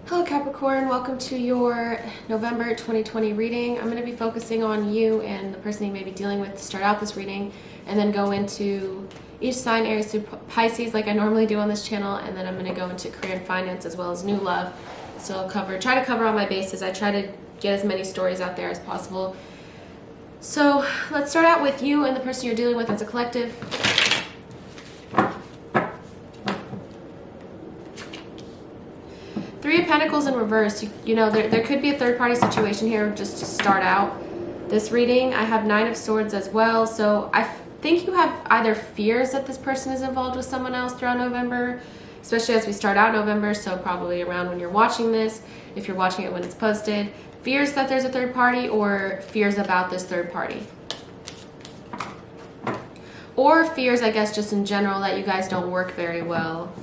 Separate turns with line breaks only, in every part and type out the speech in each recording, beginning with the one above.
Hello Capricorn, welcome to your November 2020 reading. I'm going to be focusing on you and the person you may be dealing with to start out this reading, and then go into each sign, Aries through Pisces, like I normally do on this channel, and then I'm going to go into career and finance as well as new love. So I'll try to cover all my bases. I try to get as many stories out there as possible. So let's start out with you and the person you're dealing with as a collective. Three of Pentacles in reverse. You know, there could be a third-party situation here just to start out this reading. I have Nine of Swords as well. So I think you have either fears that this person is involved with someone else throughout November, especially as we start out November, so probably around when you're watching this, if you're watching it when it's posted. Fears that there's a third party, or fears about this third party. Or fears, I guess, just in general that you guys don't work very well.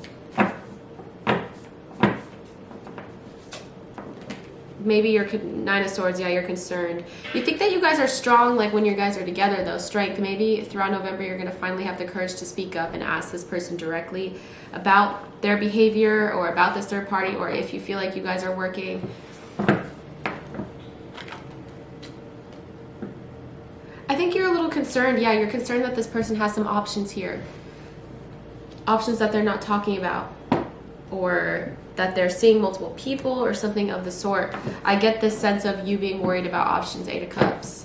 Maybe you're Nine of Swords, yeah, you're concerned. You think that you guys are strong, like when you guys are together, though, strength. Maybe throughout November you're going to finally have the courage to speak up and ask this person directly about their behavior or about this third party, or if you feel like you guys are working. I think you're a little concerned. Yeah, you're concerned that this person has some options here. Options that they're not talking about, or that they're seeing multiple people or something of the sort. I get this sense of you being worried about options. Eight of Cups.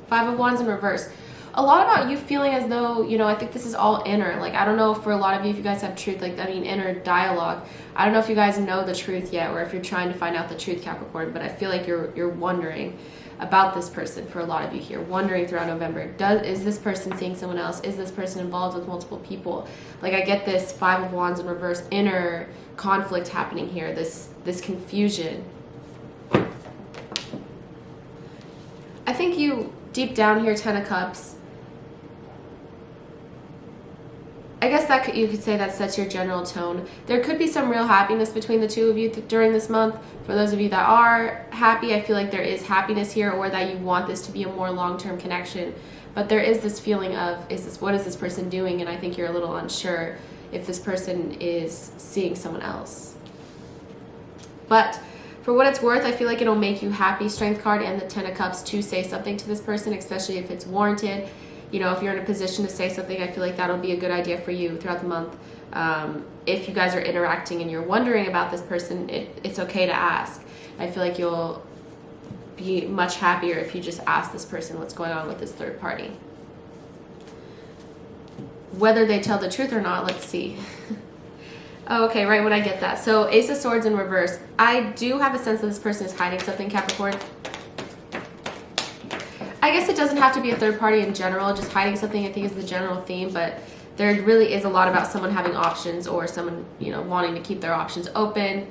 Five of Wands in reverse. A lot about you feeling as though, you know, I think this is all inner. Like, I don't know for a lot of you if you guys have truth, like, I mean, inner dialogue. I don't know if you guys know the truth yet, or if you're trying to find out the truth, Capricorn, but I feel like you're wondering about this person for a lot of you here. Wondering throughout November. Is this person seeing someone else? Is this person involved with multiple people? Like, I get this Five of Wands in reverse, inner conflict happening here, this confusion. I think you, deep down here, Ten of Cups, I guess that you could say that sets your general tone. There could be some real happiness between the two of you during this month. For those of you that are happy, I feel like there is happiness here, or that you want this to be a more long-term connection. But there is this feeling of, what is this person doing? And I think you're a little unsure if this person is seeing someone else. But for what it's worth, I feel like it'll make you happy, Strength card and the Ten of Cups, to say something to this person, especially if it's warranted. You know, if you're in a position to say something, I feel like that'll be a good idea for you throughout the month. If you guys are interacting and you're wondering about this person, it's okay to ask. I feel like you'll be much happier if you just ask this person what's going on with this third party. Whether they tell the truth or not, let's see. Oh, okay, right when I get that. So Ace of Swords in reverse. I do have a sense that this person is hiding something, Capricorn. I guess it doesn't have to be a third party in general. Just hiding something, I think, is the general theme. But there really is a lot about someone having options, or someone, you know, wanting to keep their options open.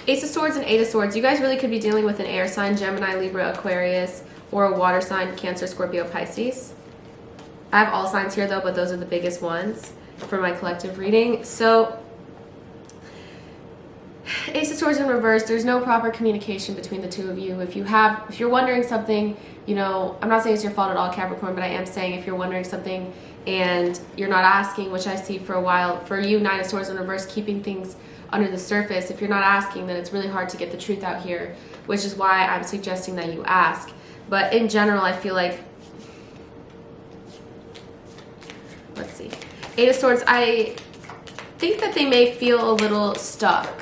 Ace of Swords and Eight of Swords. You guys really could be dealing with an air sign, Gemini, Libra, Aquarius, or a water sign, Cancer, Scorpio, Pisces. I have all signs here, though, but those are the biggest ones for my collective reading. So Ace of Swords in reverse, there's no proper communication between the two of you. If you're wondering something, you know, I'm not saying it's your fault at all, Capricorn, but I am saying if you're wondering something and you're not asking, which I see for a while, for you, Nine of Swords in reverse, keeping things under the surface, if you're not asking, then it's really hard to get the truth out here, which is why I'm suggesting that you ask. But in general, I feel like, let's see, Eight of Swords, I think that they may feel a little stuck.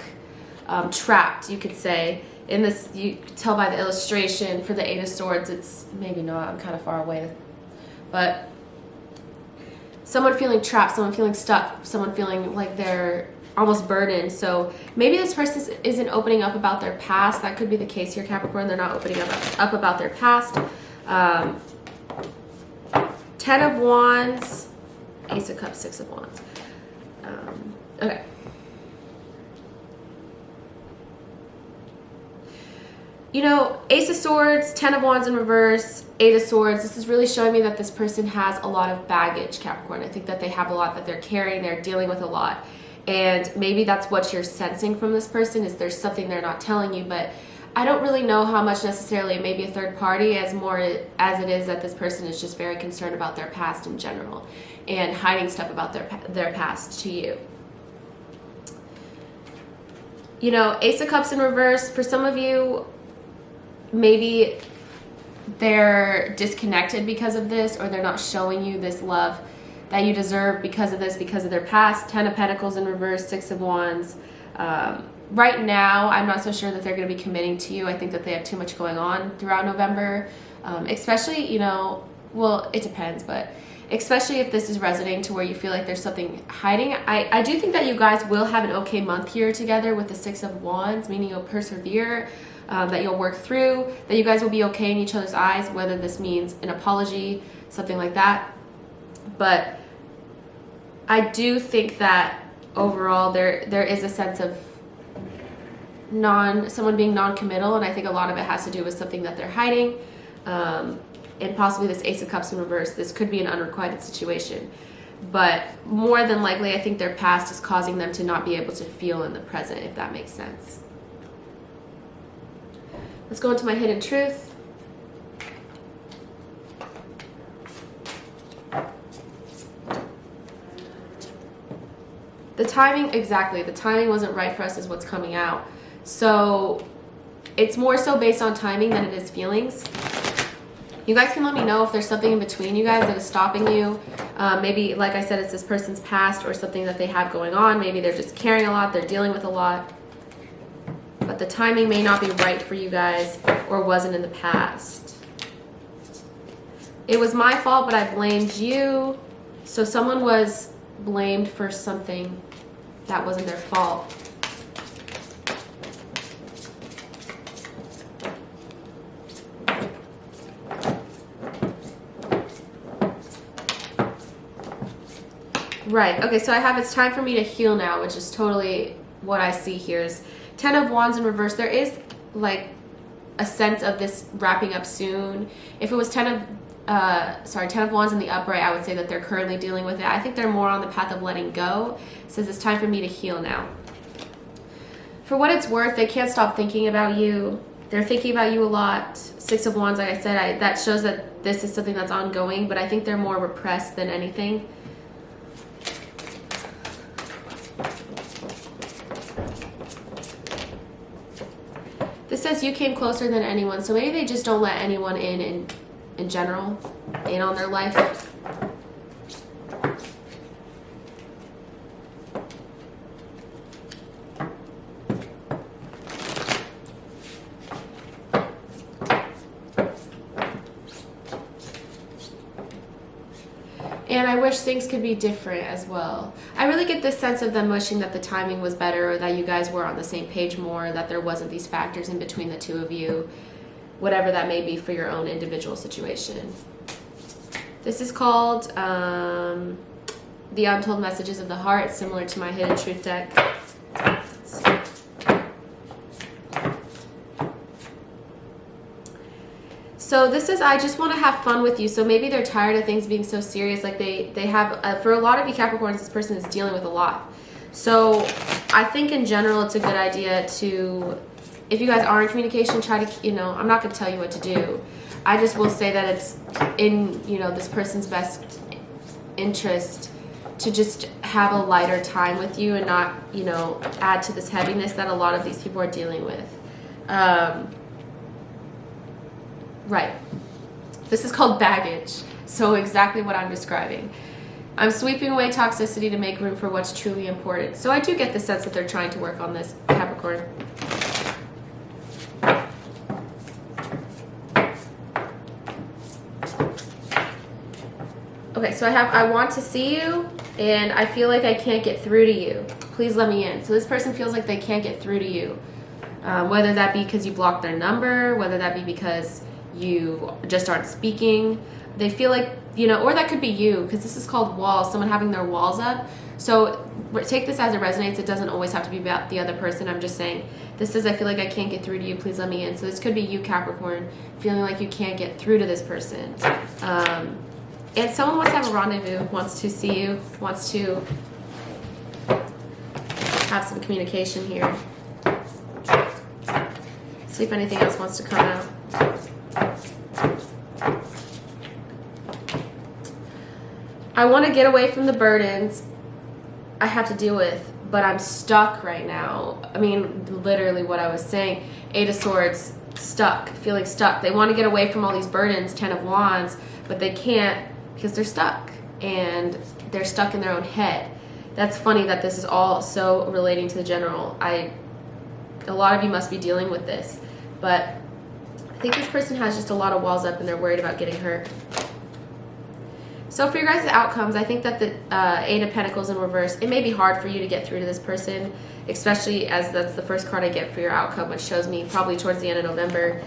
Trapped, you could say, in this. You could tell by the illustration for the Eight of Swords. It's maybe not, I'm kind of far away, but someone feeling trapped, someone feeling stuck, someone feeling like they're almost burdened. So maybe this person isn't opening up about their past. That could be the case here, Capricorn. They're not opening up about their past. Ten of Wands, Ace of Cups, Six of Wands. Okay. You know, Ace of Swords, Ten of Wands in reverse, Eight of Swords. This is really showing me that this person has a lot of baggage, Capricorn. I think that they have a lot that they're carrying, they're dealing with a lot. And maybe that's what you're sensing from this person, is there's something they're not telling you. But I don't really know how much necessarily it may be a third party, as more as it is that this person is just very concerned about their past in general and hiding stuff about their past to you. You know, Ace of Cups in reverse, for some of you, maybe they're disconnected because of this, or they're not showing you this love that you deserve because of this, because of their past. Ten of Pentacles in reverse, Six of Wands. Right now, I'm not so sure that they're going to be committing to you. I think that they have too much going on throughout November, especially, you know, well, it depends, but especially if this is resonating to where you feel like there's something hiding. I do think that you guys will have an okay month here together with the Six of Wands, meaning you'll persevere, that you'll work through, that you guys will be okay in each other's eyes, whether this means an apology, something like that. But I do think that overall there is a sense of someone being non-committal, and I think a lot of it has to do with something that they're hiding, and possibly this Ace of Cups in reverse. This could be an unrequited situation, but more than likely I think their past is causing them to not be able to feel in the present, if that makes sense. Let's go into my hidden truth. The timing, exactly, the timing wasn't right for us is what's coming out. So it's more so based on timing than it is feelings. You guys can let me know if there's something in between you guys that is stopping you. Maybe, like I said, it's this person's past or something that they have going on. Maybe they're just carrying a lot, they're dealing with a lot. But the timing may not be right for you guys, or wasn't in the past. It was my fault, but I blamed you. So someone was blamed for something that wasn't their fault. Right, okay, so I have it's time for me to heal now, which is totally what I see here is Ten of Wands in reverse. There is like a sense of this wrapping up soon. If it was Ten of Wands in the upright, I would say that they're currently dealing with it. I think they're more on the path of letting go. It says it's time for me to heal now. For what it's worth, they can't stop thinking about you. They're thinking about you a lot. Six of Wands, like I said, that shows that this is something that's ongoing, but I think they're more repressed than anything. This says you came closer than anyone, so maybe they just don't let anyone in general, in on their life. And I wish things could be different as well. I really get this sense of them wishing that the timing was better, or that you guys were on the same page more, that there wasn't these factors in between the two of you, whatever that may be for your own individual situation. This is called The Untold Messages of the Heart, similar to my Hidden Truth deck. So this is, I just want to have fun with you. So maybe they're tired of things being so serious. Like they have, for a lot of you Capricorns, this person is dealing with a lot. So I think in general, it's a good idea to, if you guys are in communication, try to, you know, I'm not going to tell you what to do. I just will say that it's in, you know, this person's best interest to just have a lighter time with you and not, you know, add to this heaviness that a lot of these people are dealing with. Right. This is called baggage. So exactly what I'm describing. I'm sweeping away toxicity to make room for what's truly important. So I do get the sense that they're trying to work on this, Capricorn. Okay, so I want to see you, and I feel like I can't get through to you. Please let me in. So this person feels like they can't get through to you. Whether that be because you blocked their number, whether that be because you just aren't speaking. They feel like, you know, or that could be you, because this is called walls, someone having their walls up. So take this as it resonates. It doesn't always have to be about the other person. I'm just saying, this is, I feel like I can't get through to you. Please let me in. So this could be you, Capricorn, feeling like you can't get through to this person. And someone wants to have a rendezvous, wants to see you, wants to have some communication here. See if anything else wants to come out. I want to get away from the burdens I have to deal with, but I'm stuck right now. I mean, literally what I was saying. 8 of Swords, stuck, feeling stuck. They want to get away from all these burdens, 10 of Wands, but they can't because they're stuck. And they're stuck in their own head. That's funny that this is all so relating to the general. A lot of you must be dealing with this, but I think this person has just a lot of walls up and they're worried about getting hurt. So for your guys' outcomes, I think that the 8 of Pentacles in reverse, it may be hard for you to get through to this person, especially as that's the first card I get for your outcome, which shows me probably towards the end of November.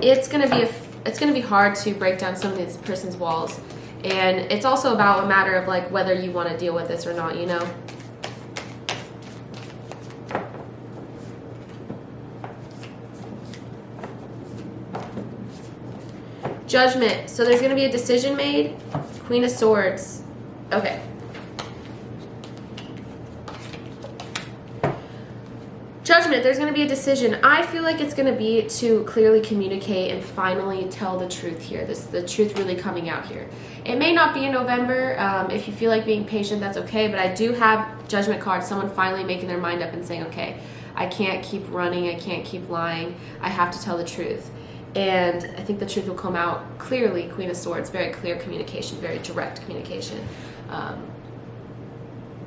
It's gonna be hard to break down some of this person's walls, and it's also about a matter of like whether you want to deal with this or not, you know. Judgment. So there's going to be a decision made. Queen of Swords. Okay. Judgment. There's going to be a decision. I feel like it's going to be to clearly communicate and finally tell the truth here. The truth really coming out here. It may not be in November. If you feel like being patient, that's okay. But I do have Judgment cards. Someone finally making their mind up and saying, okay, I can't keep running. I can't keep lying. I have to tell the truth. And I think the truth will come out clearly. Queen of Swords, very clear communication, very direct communication,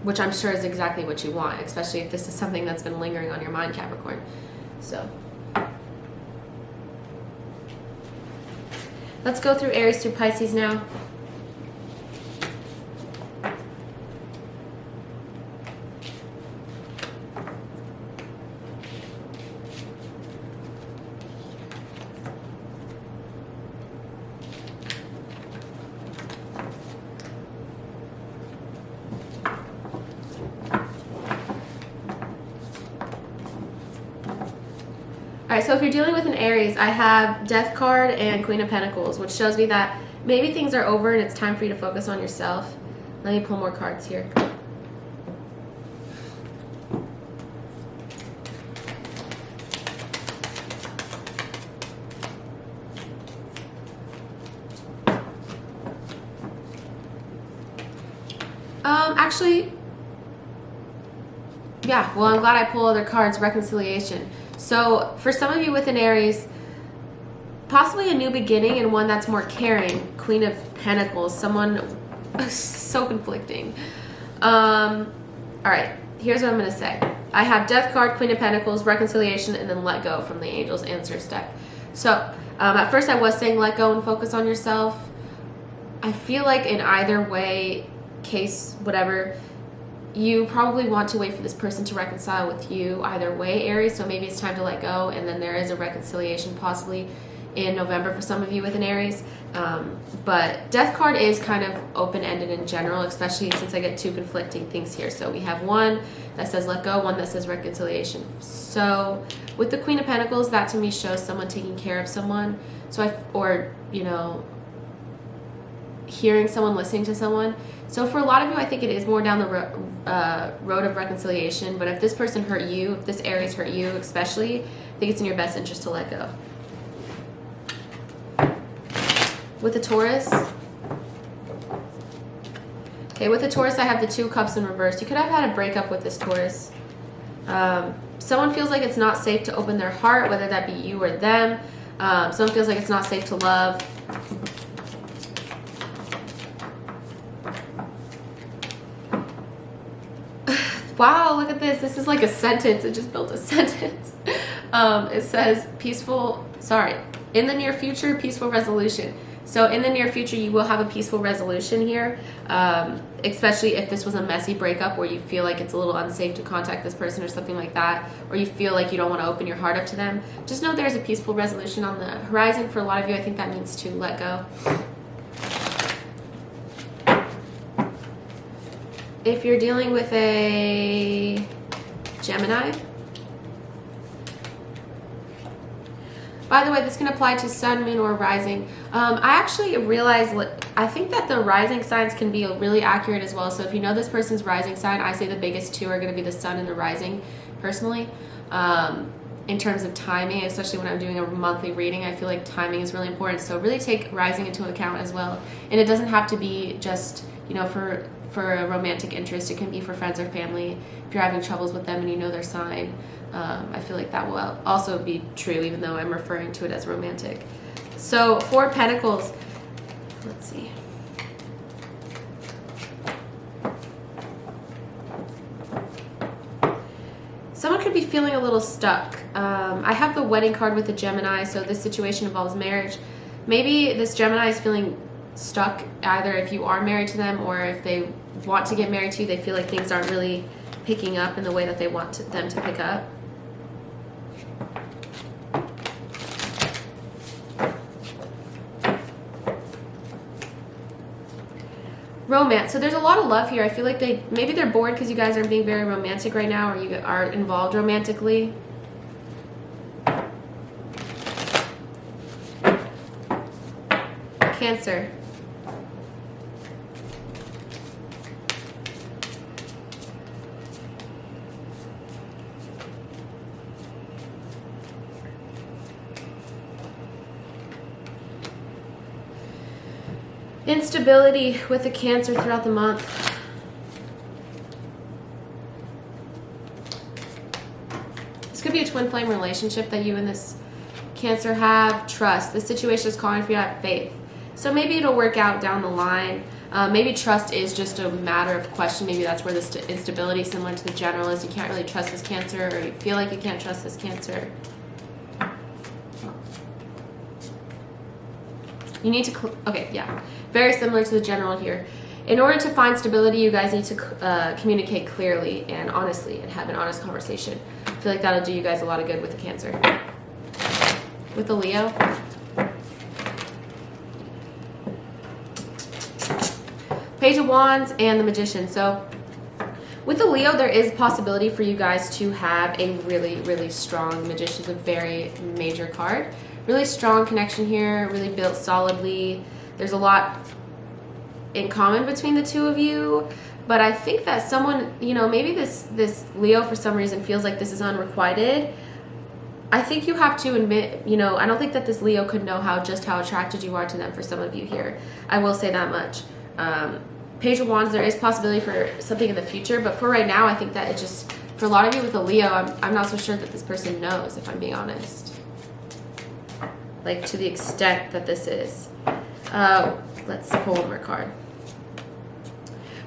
which I'm sure is exactly what you want, especially if this is something that's been lingering on your mind, Capricorn. So let's go through Aries through Pisces now. Alright, so if you're dealing with an Aries, I have Death card and Queen of Pentacles, which shows me that maybe things are over and it's time for you to focus on yourself. Let me pull more cards here. Actually, yeah, well, I'm glad I pulled other cards. Reconciliation. So for some of you with an Aries, possibly a new beginning and one that's more caring. Queen of Pentacles, someone so conflicting. All right, here's what I'm going to say. I have Death card, Queen of Pentacles, reconciliation, and then let go from the Angels Answers deck. So at first I was saying let go and focus on yourself. I feel like in either way, case, whatever, you probably want to wait for this person to reconcile with you either way, Aries, so maybe it's time to let go, and then there is a reconciliation possibly in November for some of you with an Aries. But Death card is kind of open-ended in general, especially since I get two conflicting things here. So we have one that says let go, one that says reconciliation. So with the Queen of Pentacles, that to me shows someone taking care of someone. So or, you know, hearing someone, listening to someone. So for a lot of you, I think it is more down the road of reconciliation. But if this person hurt you, if this Aries hurt you especially, I think it's in your best interest to let go. With the Taurus, okay, with the Taurus, I have the Two of Cups in reverse. You could have had a breakup with this Taurus. Someone feels like it's not safe to open their heart, whether that be you or them. Someone feels like it's not safe to love. Wow, look at this. This is like a sentence. It just built a sentence. It says in the near future, peaceful resolution. So in the near future, you will have a peaceful resolution here, especially if this was a messy breakup where you feel like it's a little unsafe to contact this person or something like that, or you feel like you don't want to open your heart up to them. Just know there's a peaceful resolution on the horizon. For a lot of you, I think that means to let go. if you're dealing with a Gemini, by the way, this can apply to sun, moon, or rising. I actually realize, I think that the rising signs can be really accurate as well. So if you know this person's rising sign, I say the biggest two are going to be the sun and the rising, personally. In terms of timing, especially when I'm doing a monthly reading, I feel like timing is really important. So really take rising into account as well. And it doesn't have to be just, you know, for a romantic interest. It can be for friends or family. If you're having troubles with them and you know their sign, I feel like that will also be true, even though I'm referring to it as romantic. So 4 of Pentacles, let's see. Someone could be feeling a little stuck. I have the wedding card with the Gemini, so this situation involves marriage. Maybe this Gemini is feeling stuck, either if you are married to them or if they want to get married to you, they feel like things aren't really picking up in the way that they want them to pick up. Romance. So there's a lot of love here. I feel like maybe they're bored because you guys aren't being very romantic right now, or you are involved romantically. Cancer. Instability with the Cancer throughout the month. This could be a twin flame relationship that you and this Cancer have. Trust. This situation is calling for you to have faith. So maybe it'll work out down the line. Maybe trust is just a matter of question. Maybe that's where this instability, similar to the General, is you can't really trust this Cancer, or you feel like you can't trust this Cancer. You need to, okay, yeah. Very similar to the General here. In order to find stability, you guys need to communicate clearly and honestly and have an honest conversation. I feel like that'll do you guys a lot of good with the Cancer. With the Leo. Page of Wands and the Magician. So with the Leo, there is possibility for you guys to have a really, really strong Magician. It's a very major card. Really strong connection here, really built solidly. There's a lot in common between the two of you, but I think that someone, you know, maybe this Leo for some reason feels like this is unrequited. I think you have to admit, you know, I don't think that this Leo could know just how attracted you are to them for some of you here. I will say that much. Page of Wands, there is possibility for something in the future, but for right now, I think that it just, for a lot of you with the Leo, I'm not so sure that this person knows, if I'm being honest. Like, to the extent that this is. Let's pull one more card.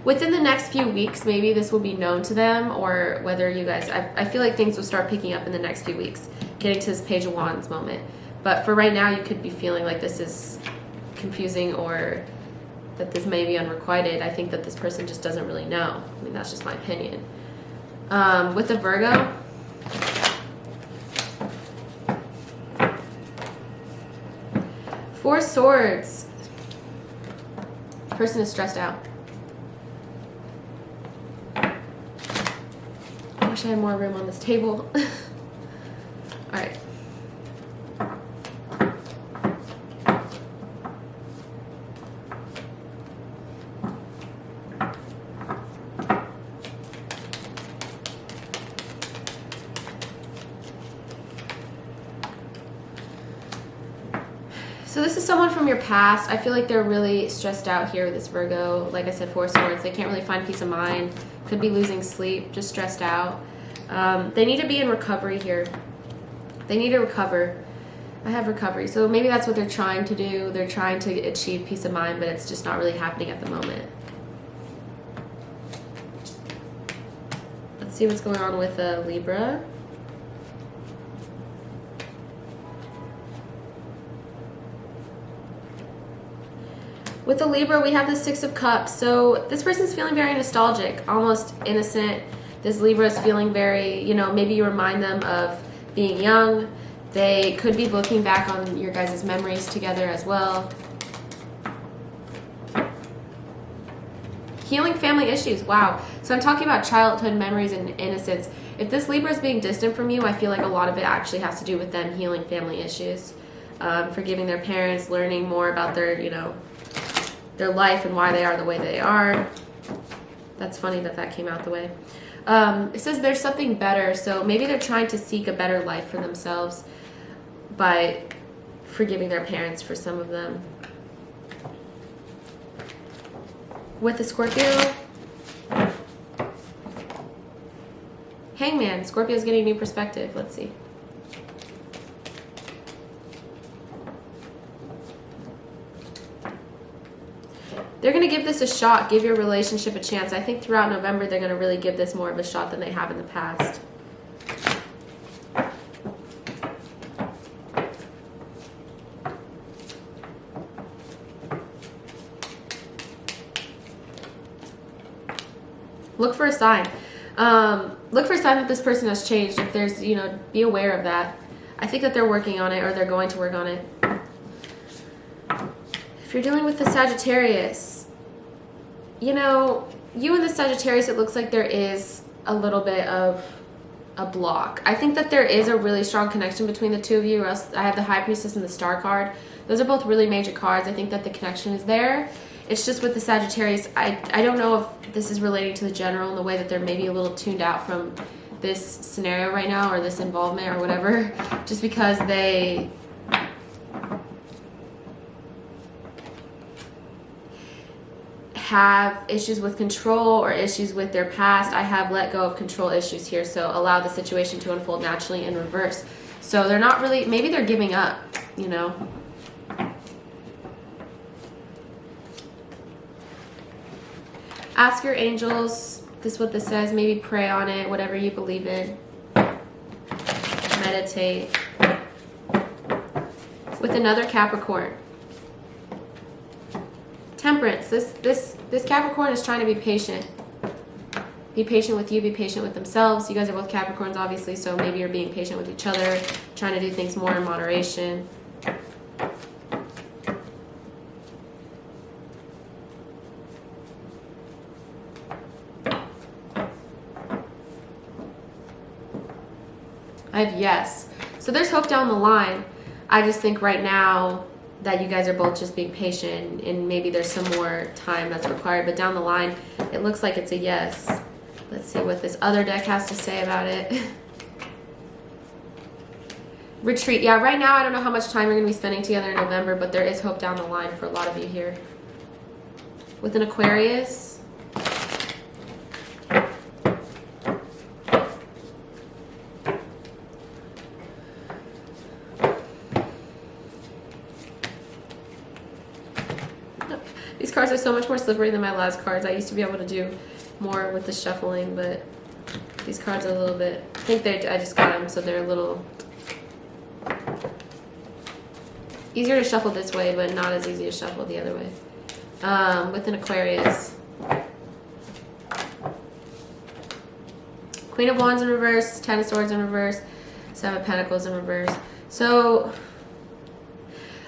Within the next few weeks, maybe this will be known to them, or whether you guys, I feel like things will start picking up in the next few weeks, getting to this Page of Wands moment. But for right now, you could be feeling like this is confusing, or that this may be unrequited. I think that this person just doesn't really know. I mean, that's just my opinion. With the Virgo, Four of Swords. Person is stressed out. I wish I had more room on this table. All right. So this is someone from your past. I feel like they're really stressed out here with this Virgo. Like I said, Four of Swords. They can't really find peace of mind. Could be losing sleep, just stressed out. They need to be in recovery here. They need to recover. I have recovery. So maybe that's what they're trying to do. They're trying to achieve peace of mind, but it's just not really happening at the moment. Let's see what's going on with Libra. With the Libra, we have the Six of Cups. So this person's feeling very nostalgic, almost innocent. This Libra is feeling very, you know, maybe you remind them of being young. They could be looking back on your guys' memories together as well. Healing family issues. Wow. So I'm talking about childhood memories and innocence. If this Libra is being distant from you, I feel like a lot of it actually has to do with them healing family issues, forgiving their parents, learning more about their, you know, their life and why they are the way they are. That's funny that that came out the way. It says there's something better. So maybe they're trying to seek a better life for themselves by forgiving their parents for some of them. With the Scorpio, Hangman. Scorpio's getting new perspective. Let's see. They're going to give this a shot. Give your relationship a chance. I think throughout November, they're going to really give this more of a shot than they have in the past. Look for a sign. Look for a sign that this person has changed. If there's, you know, be aware of that. I think that they're working on it, or they're going to work on it. If you're dealing with the Sagittarius, you know, you and the Sagittarius, it looks like there is a little bit of a block. I think that there is a really strong connection between the two of you, or else I have the High Priestess and the Star card. Those are both really major cards. I think that the connection is there. It's just with the Sagittarius, I don't know if this is relating to the general in the way that they're maybe a little tuned out from this scenario right now, or this involvement or whatever, just because they have issues with control or issues with their past. I have let go of control issues here, so allow the situation to unfold naturally in reverse. So they're not really, maybe they're giving up, you know. Ask your angels, this is what this says, maybe pray on it, whatever you believe in. Meditate. With another Capricorn. Temperance. This Capricorn is trying to be patient. Be patient with you, be patient with themselves. You guys are both Capricorns, obviously, so maybe you're being patient with each other, trying to do things more in moderation. I have yes. So there's hope down the line. I just think right now that you guys are both just being patient, and maybe there's some more time that's required, but down the line it looks like it's a yes. Let's see what this other deck has to say about it. Retreat. Yeah, right now I don't know how much time you're going to be spending together in November, but there is hope down the line for a lot of you here. With an Aquarius. These cards are so much more slippery than my last cards. I used to be able to do more with the shuffling, but these cards are a little bit, I think I just got them, so they're a little easier to shuffle this way, but not as easy to shuffle the other way. With an Aquarius. Queen of Wands in reverse, Ten of Swords in reverse, Seven of Pentacles in reverse. So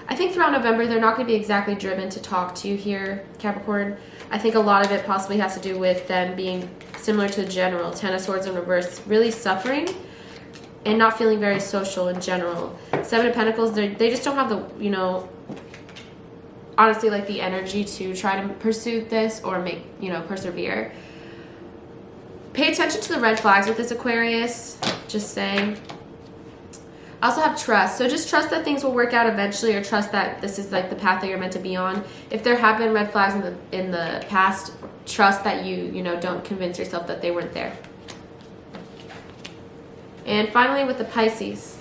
I think throughout November, they're not going to be exactly driven to talk to you here, Capricorn. I think a lot of it possibly has to do with them being similar to the general. Ten of Swords in reverse, really suffering and not feeling very social in general. Seven of Pentacles, they just don't have the, you know, honestly, like the energy to try to pursue this or make, you know, persevere. Pay attention to the red flags with this Aquarius, just saying. I also have trust. So just trust that things will work out eventually, or trust that this is like the path that you're meant to be on. If there have been red flags in the past, trust that you know, don't convince yourself that they weren't there. And finally with the Pisces.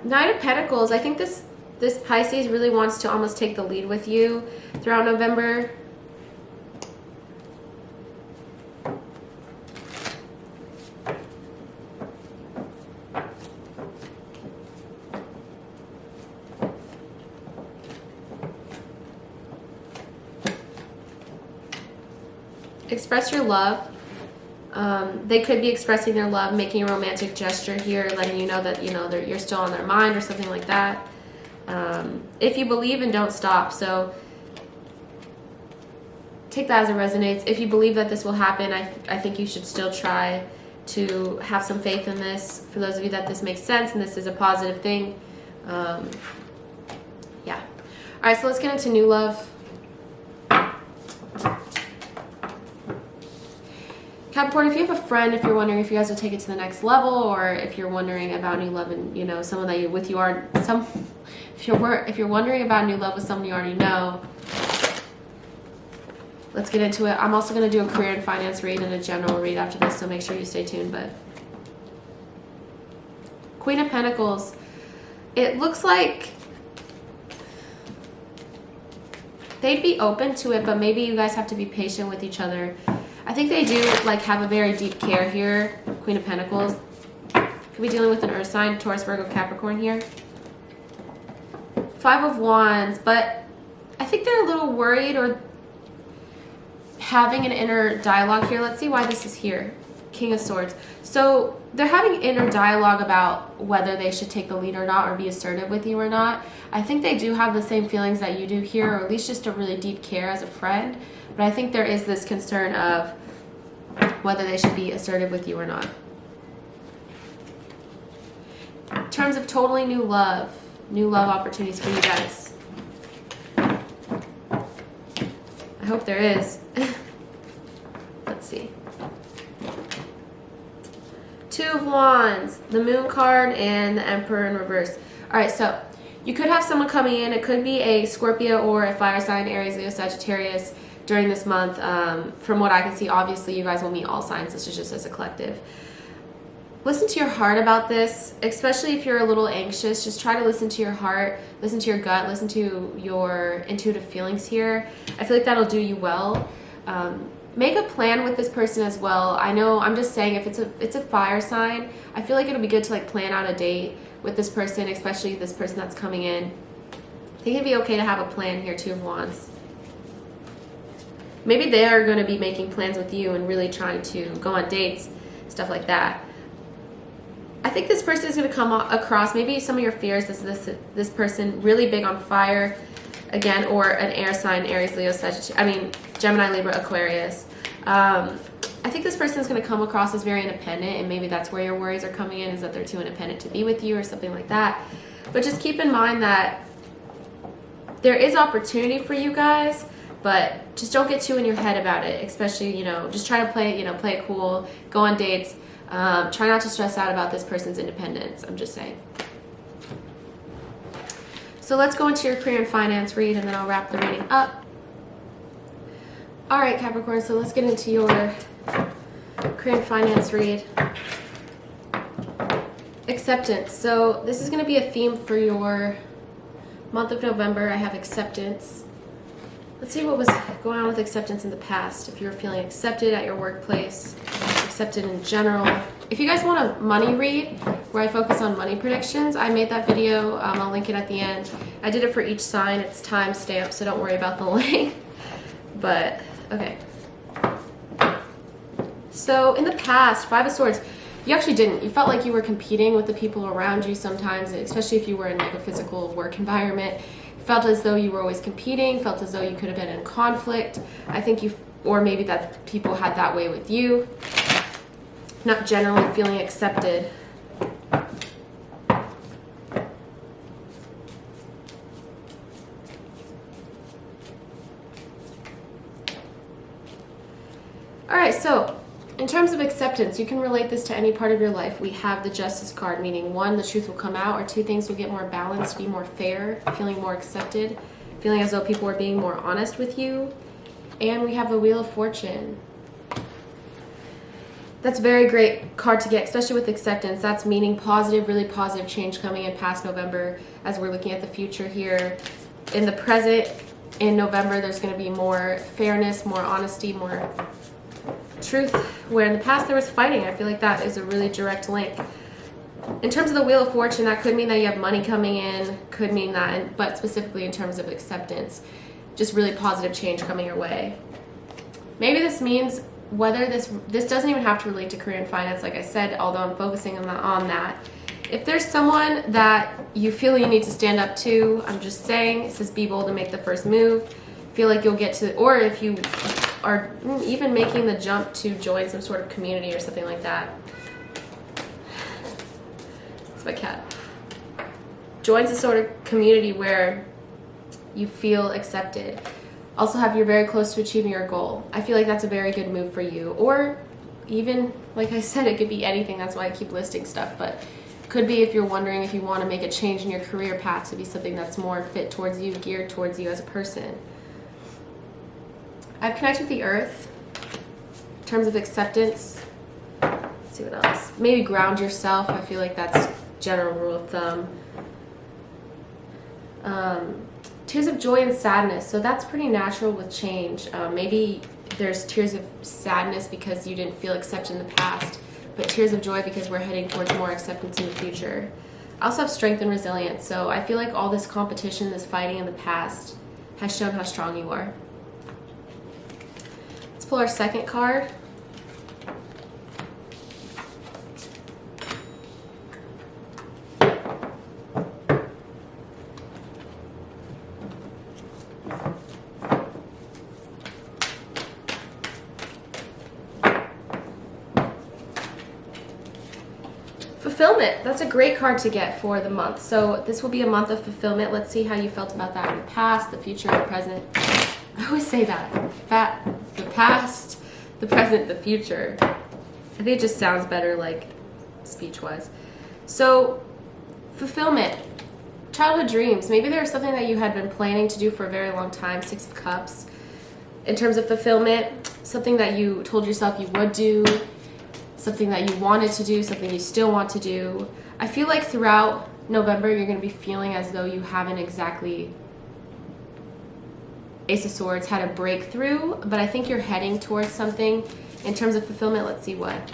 Knight of Pentacles. I think this Pisces really wants to almost take the lead with you throughout November. Express your love. They could be expressing their love, making a romantic gesture here, letting you know that, you know, you're still on their mind or something like that. If you believe, and don't stop. So take that as it resonates. If you believe that this will happen, I think you should still try to have some faith in this. For those of you that this makes sense and this is a positive thing. Yeah. All right, so let's get into new love. Capricorn, if you have a friend, if you're wondering if you guys will take it to the next level, or if you're wondering about new love and, you know, someone that if you're wondering about new love with someone you already know, let's get into it. I'm also going to do a career and finance read and a general read after this, so make sure you stay tuned. But Queen of Pentacles, it looks like they'd be open to it, but maybe you guys have to be patient with each other. I think they do like have a very deep care here. Queen of Pentacles. Could be dealing with an earth sign, Taurus, Virgo, Capricorn here. Five of Wands, but I think they're a little worried or having an inner dialogue here. Let's see why this is here. King of Swords. So they're having inner dialogue about whether they should take the lead or not, or be assertive with you or not. I think they do have the same feelings that you do here, or at least just a really deep care as a friend. But I think there is this concern of whether they should be assertive with you or not. In terms of totally new love opportunities for you guys. I hope there is. Let's see. Two of Wands, the Moon card, and the Emperor in reverse. All right, so you could have someone coming in. It could be a Scorpio or a fire sign, Aries, Leo, Sagittarius, during this month. From what I can see, obviously you guys will meet all signs. This is just as a collective. Listen to your heart about this, especially if you're a little anxious. Just try to listen to your heart, listen to your gut, listen to your intuitive feelings here. I feel like that'll do you well. Make a plan with this person as well. I know, I'm just saying, if it's a fire sign, I feel like it'll be good to like plan out a date with this person, especially this person that's coming in. I think it'd be okay to have a plan here, Two of Wands. Maybe they are going to be making plans with you and really trying to go on dates, stuff like that. I think this person is going to come across maybe some of your fears. This person really big on fire, again, or an air sign, Aries, Leo, Sagittarius. Gemini, Libra, Aquarius. I think this person is going to come across as very independent, and maybe that's where your worries are coming in, is that they're too independent to be with you or something like that. But just keep in mind that there is opportunity for you guys, but just don't get too in your head about it, especially, you know, just try to play it cool, go on dates. Try not to stress out about this person's independence. I'm just saying. So let's go into your career and finance read, and then I'll wrap the reading up. All right, Capricorn, so let's get into your career and finance read. Acceptance. So this is going to be a theme for your month of November. I have acceptance. Let's see what was going on with acceptance in the past. If you were feeling accepted at your workplace, accepted in general. If you guys want a money read where I focus on money predictions, I made that video. I'll link it at the end. I did it for each sign. It's time stamped, so don't worry about the link. But, okay. So in the past, Five of Swords, you actually didn't. You felt like you were competing with the people around you sometimes, especially if you were in like a physical work environment. Felt as though you were always competing, felt as though you could have been in conflict. I think or maybe that people had that way with you. Not generally feeling accepted. All right, so in terms of acceptance, you can relate this to any part of your life. We have the Justice card, meaning one, the truth will come out, or two, things will get more balanced, be more fair, feeling more accepted, feeling as though people are being more honest with you. And we have the Wheel of Fortune. That's a very great card to get, especially with acceptance. That's meaning positive, really positive change coming in past November as we're looking at the future here. In the present, in November, there's going to be more fairness, more honesty, more truth, where in the past there was fighting. I feel like that is a really direct link. In terms of the Wheel of Fortune, that could mean that you have money coming in, could mean that, but specifically in terms of acceptance, just really positive change coming your way. Maybe this means whether this doesn't even have to relate to career and finance, like I said, although I'm focusing on that. If there's someone that you feel you need to stand up to, I'm just saying, it says be bold and make the first move. Feel like you'll get to, or if you are even making the jump to join some sort of community or something like that. It's my cat. Join some sort of community where you feel accepted. Also you're very close to achieving your goal. I feel like that's a very good move for you. Or even, like I said, it could be anything. That's why I keep listing stuff. But could be if you're wondering if you want to make a change in your career path to be something that's more fit towards you, geared towards you as a person. I've connected with the earth in terms of acceptance. Let's see what else. Maybe ground yourself. I feel like that's general rule of thumb. Tears of joy and sadness. So that's pretty natural with change. Maybe there's tears of sadness because you didn't feel accepted in the past, but tears of joy because we're heading towards more acceptance in the future. I also have strength and resilience. So I feel like all this competition, this fighting in the past has shown how strong you are. Let's pull our second card. Fulfillment. That's a great card to get for the month. So this will be a month of fulfillment. Let's see how you felt about that in the past, the future, the present. I always say that. The past, the present, the future. I think it just sounds better like speech-wise. So fulfillment. Childhood dreams. Maybe there was something that you had been planning to do for a very long time. Six of Cups. In terms of fulfillment, something that you told yourself you would do, something that you wanted to do, something you still want to do. I feel like throughout November, you're going to be feeling as though you haven't exactly, Ace of Swords, had a breakthrough, but I think you're heading towards something in terms of fulfillment. Let's see what.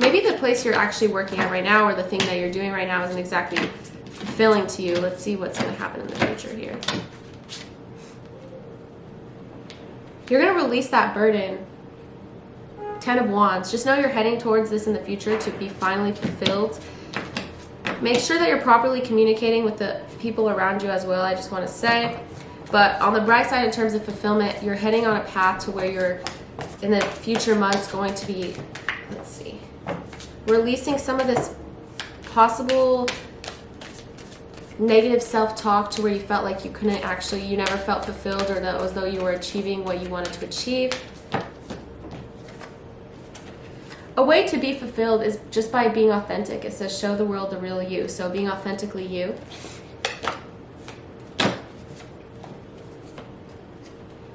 Maybe the place you're actually working at right now or the thing that you're doing right now isn't exactly fulfilling to you. Let's see what's going to happen in the future here. You're going to release that burden. 10 of Wands. Just know you're heading towards this in the future to be finally fulfilled. Make sure that you're properly communicating with the people around you as well, I just want to say. But on the bright side, in terms of fulfillment, you're heading on a path to where you're in the future months going to be, let's see, releasing some of this possible negative self-talk to where you felt like you couldn't actually, you never felt fulfilled, or that as though you were achieving what you wanted to achieve. A way to be fulfilled is just by being authentic. It says show the world the real you. So being authentically you.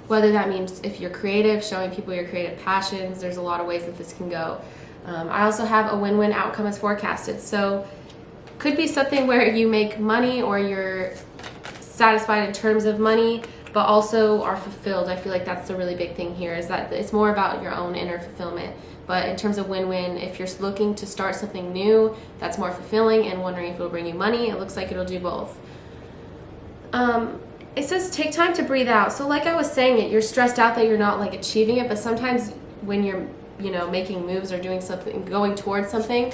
Whether that means if you're creative, showing people your creative passions, there's a lot of ways that this can go. I also have a win-win outcome as forecasted. So could be something where you make money or you're satisfied in terms of money, but also are fulfilled. I feel like that's the really big thing here, is that it's more about your own inner fulfillment. But in terms of win-win, if you're looking to start something new that's more fulfilling and wondering if it'll bring you money, it looks like it'll do both. It says take time to breathe out. So like I was saying, you're stressed out that you're not like achieving it, but sometimes when you're, making moves or doing something, going towards something,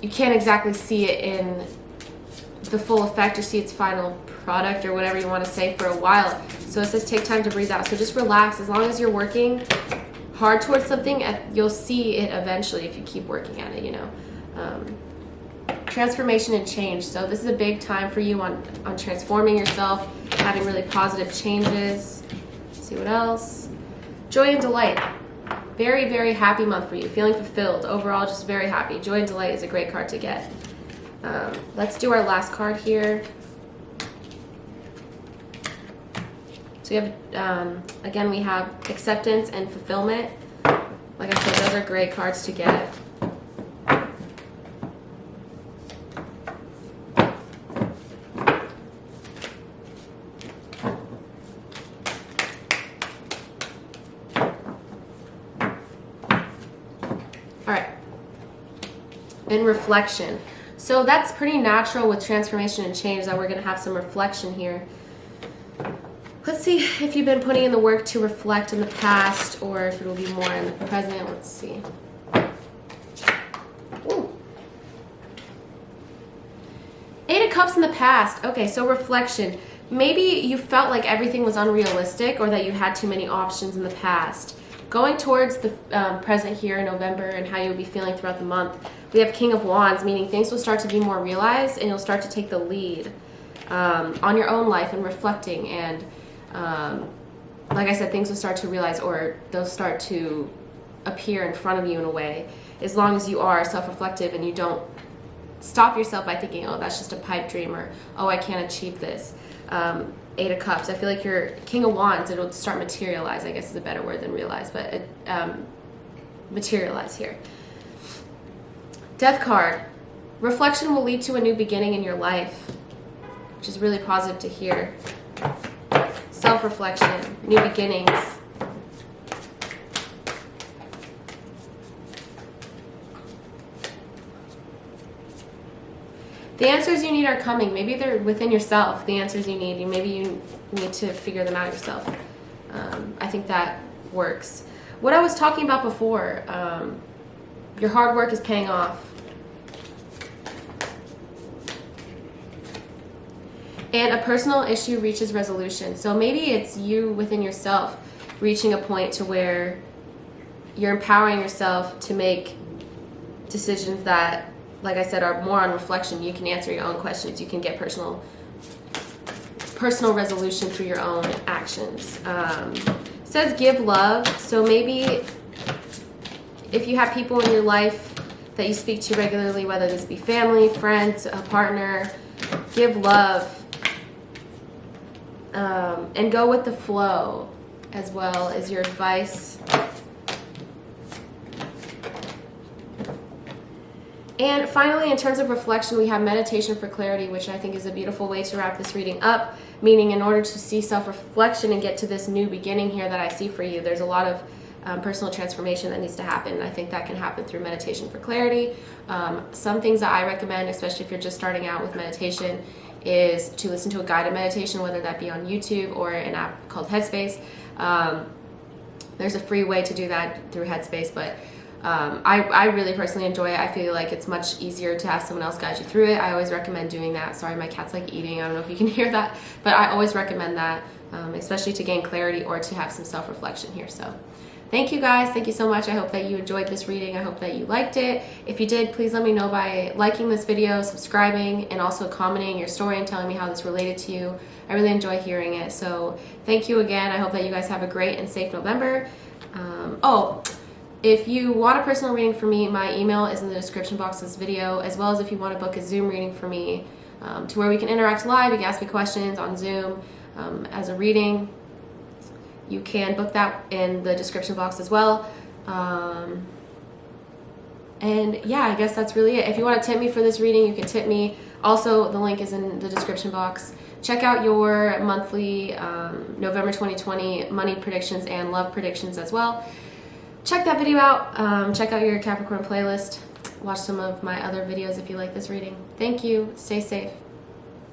you can't exactly see it in the full effect or see its final product or whatever you want to say for a while. So it says take time to breathe out. So just relax. As long as you're working hard towards something, you'll see it eventually if you keep working at it, Transformation and change. So this is a big time for you on transforming yourself, having really positive changes. Let's see what else. Joy and delight. Very, very happy month for you. Feeling fulfilled. Overall, just very happy. Joy and delight is a great card to get. Let's do our last card here. So we have, again, we have acceptance and fulfillment. Like I said, those are great cards to get. All right. And reflection. So that's pretty natural with transformation and change that we're going to have some reflection here. Let's see if you've been putting in the work to reflect in the past or if it will be more in the present. Let's see. Ooh. 8 of Cups in the past. Okay, so reflection. Maybe you felt like everything was unrealistic or that you had too many options in the past. Going towards the present here in November and how you'll be feeling throughout the month, we have King of Wands, meaning things will start to be more realized and you'll start to take the lead on your own life and reflecting. And like I said, things will start to realize, or they'll start to appear in front of you in a way, as long as you are self-reflective and you don't stop yourself by thinking, oh, that's just a pipe dream, or oh, I can't achieve this. 8 of Cups, I feel like you're King of Wands, it'll start materialize, I guess is a better word than realize, but it, materialize here. Death card, reflection will lead to a new beginning in your life, which is really positive to hear. Self-reflection, new beginnings. The answers you need are coming. Maybe they're within yourself, the answers you need. Maybe you need to figure them out yourself. I think that works. What I was talking about before, your hard work is paying off. And a personal issue reaches resolution. So maybe it's you within yourself reaching a point to where you're empowering yourself to make decisions that, like I said, are more on reflection. You can answer your own questions. You can get personal resolution through your own actions. It says give love. So maybe if you have people in your life that you speak to regularly, whether this be family, friends, a partner, give love. And go with the flow as well as your advice. And finally, in terms of reflection, we have meditation for clarity, which I think is a beautiful way to wrap this reading up, meaning in order to see self-reflection and get to this new beginning here that I see for you, there's a lot of personal transformation that needs to happen. I think that can happen through meditation for clarity. Some things that I recommend, especially if you're just starting out with meditation, is to listen to a guided meditation, whether that be on YouTube or an app called Headspace. There's a free way to do that through Headspace, but I really personally enjoy it. I feel like it's much easier to have someone else guide you through it. I always recommend doing that. Sorry, my cat's like eating. I don't know if you can hear that, but I always recommend that, especially to gain clarity or to have some self-reflection here. So thank you guys. Thank you so much. I hope that you enjoyed this reading. I hope that you liked it. If you did, please let me know by liking this video, subscribing, and also commenting your story and telling me how this related to you. I really enjoy hearing it. So thank you again. I hope that you guys have a great and safe November. If you want a personal reading from me, my email is in the description box of this video, as well as if you want to book a Zoom reading for me to where we can interact live. You can ask me questions on Zoom as a reading. You can book that in the description box as well. And yeah, I guess that's really it. If you want to tip me for this reading, you can tip me. Also, the link is in the description box. Check out your monthly November 2020 money predictions and love predictions as well. Check that video out. Check out your Capricorn playlist. Watch some of my other videos if you like this reading. Thank you. Stay safe.